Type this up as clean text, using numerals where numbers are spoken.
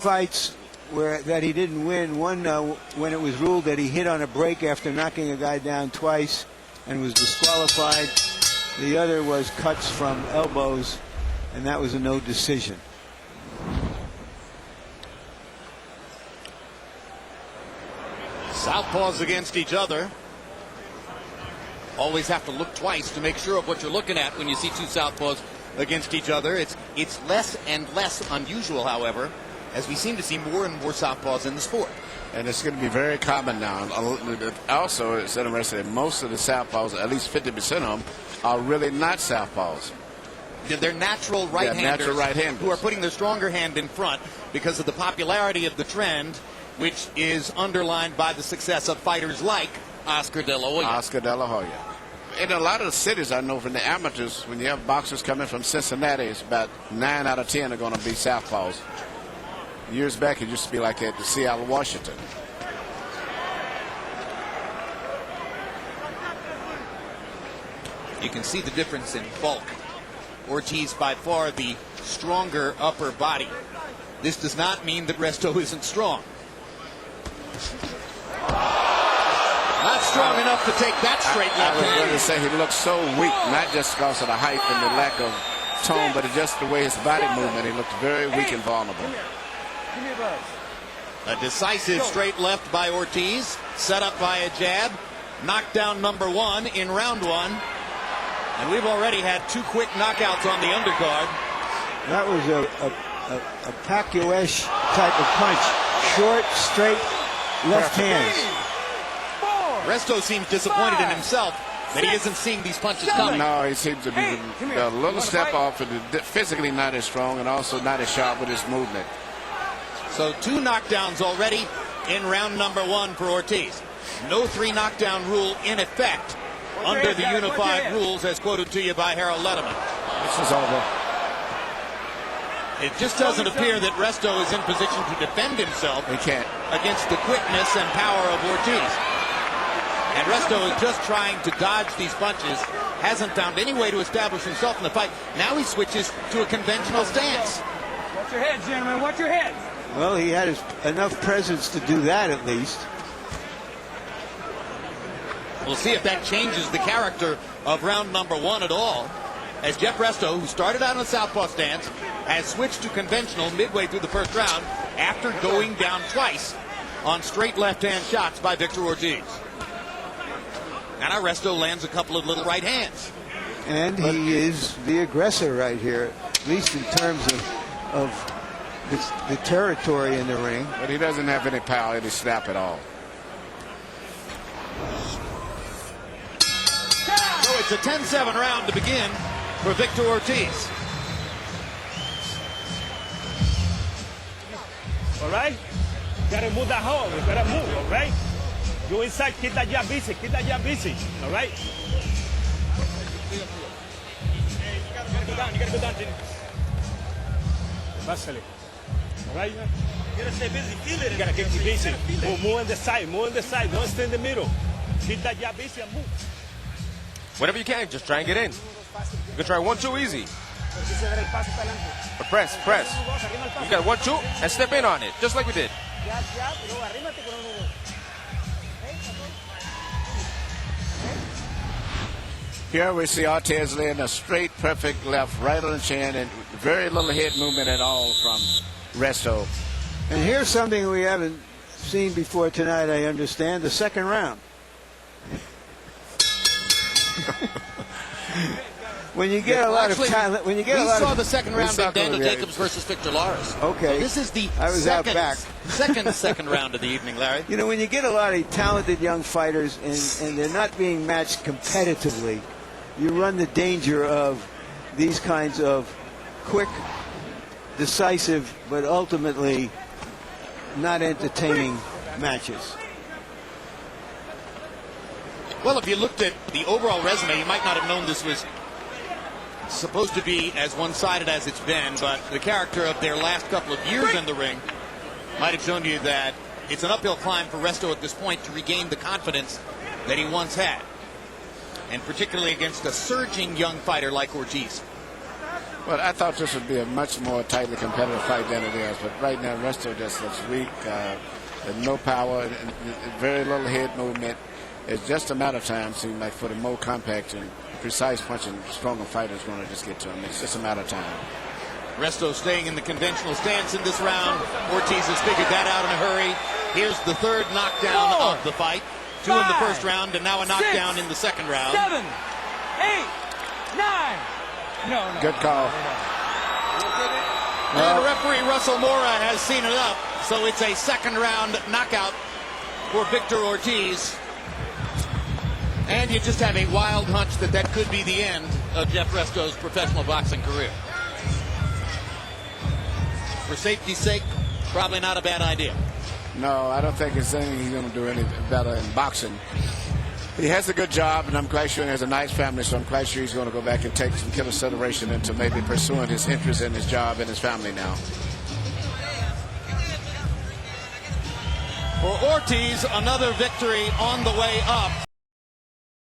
Fights that he didn't win. One when it was ruled that he hit on a break after knocking a guy down twice and was disqualified. The other was cuts from elbows, and that was a no decision. Southpaws against each other. Always have to look twice to make sure of what you're looking at when you see two southpaws against each other. It's less and less unusual, however, as we seem to see more and more southpaws in the sport. And it's going to be very common now. Also, it's interesting that most of the southpaws, at least 50% of them, are really not southpaws. They're natural right-handers who are putting their stronger hand in front because of the popularity of the trend, which is underlined by the success of fighters like Oscar De La Hoya. In a lot of the cities, I know from the amateurs, when you have boxers coming from Cincinnati, it's about 9 out of 10 are going to be southpaws. Years back, it used to be like that to Seattle, Washington. You can see the difference in bulk. Ortiz by far the stronger upper body. This does not mean that Resto isn't strong. Not strong enough to take that straight left hand. I was going to say he looks so weak, not just because of the height and the lack of tone, but just the way his body movement. He looked very weak and vulnerable. A decisive straight left by Ortiz, set up by a jab. Knockdown number 1 in round 1. And we've already had 2 quick knockouts on the undercard. That was a Pacquiao-ish type of punch. Short, straight, left hands. Resto seems disappointed in himself that he isn't seeing these punches coming. No, he seems to be a little step off, and physically not as strong and also not as sharp with his movement. So 2 knockdowns already in round number 1 for Ortiz. No 3 knockdown rule in effect under the unified rules as quoted to you by Harold Letterman. This is over. It just doesn't appear that Resto is in position to defend himself against the quickness and power of Ortiz. And Resto is just trying to dodge these punches. Hasn't found any way to establish himself in the fight. Now he switches to a conventional stance. Watch your head, gentlemen. Watch your head. Well, he had enough presence to do that at least. We'll see if that changes the character of round number 1 at all. As Jeff Resto, who started out in a southpaw stance, has switched to conventional midway through the first round after going down twice on straight left-hand shots by Victor Ortiz. And now Resto lands a couple of little right hands. And he is the aggressor right here, at least in terms of the territory in the ring. But he doesn't have any power, any snap at all. So it's a 10-7 round to begin for Victor Ortiz. All right? You gotta move that hole. You gotta move, all right? You inside, keep that jab busy, all right? You gotta go down, Jimmy. Vasily. All right? You gotta stay busy, feel it. You gotta keep busy. Move on the side, don't stay in the middle. Keep that jab busy and move. Whenever you can, just try and get in. You can try 1-2 easy. But press. You got 1-2 and step in on it, just like we did. Here we see Ortiz laying a straight, perfect left, right on the chin, and very little head movement at all from Resto. And here's something we haven't seen before tonight, I understand, the second round. When you get a lot of talent, we saw the second round of Daniel Jacobs versus Victor Lawrence. Okay. So this is the second round of the evening, Larry. You know, when you get a lot of talented young fighters and they're not being matched competitively, you run the danger of these kinds of quick, decisive, but ultimately not entertaining matches. Well, if you looked at the overall resume, you might not have known this was supposed to be as one-sided as it's been, but the character of their last couple of years in the ring might have shown you that it's an uphill climb for Resto at this point to regain the confidence that he once had, and particularly against a surging young fighter like Ortiz. Well, I thought this would be a much more tightly competitive fight than it is, but right now Resto just looks weak, and no power, and very little head movement. It's just a matter of time, seems like, for the more compact and precise punching, stronger fighters going to just get to him. It's just a matter of time. Resto staying in the conventional stance in this round. Ortiz has figured that out in a hurry. Here's the third knockdown of the fight. 2 in the first round, and now a knockdown in the second round. 7, 8, 9. No. Good call. And referee Russell Mora has seen it up, so it's a second round knockout for Victor Ortiz. And you just have a wild hunch that that could be the end of Jeff Resto's professional boxing career. For safety's sake, probably not a bad idea. No, I don't think it's anything he's going to do any better in boxing. He has a good job, and I'm quite sure he has a nice family, so I'm quite sure he's going to go back and take some consideration into maybe pursuing his interest in his job and his family now. For Ortiz, another victory on the way up.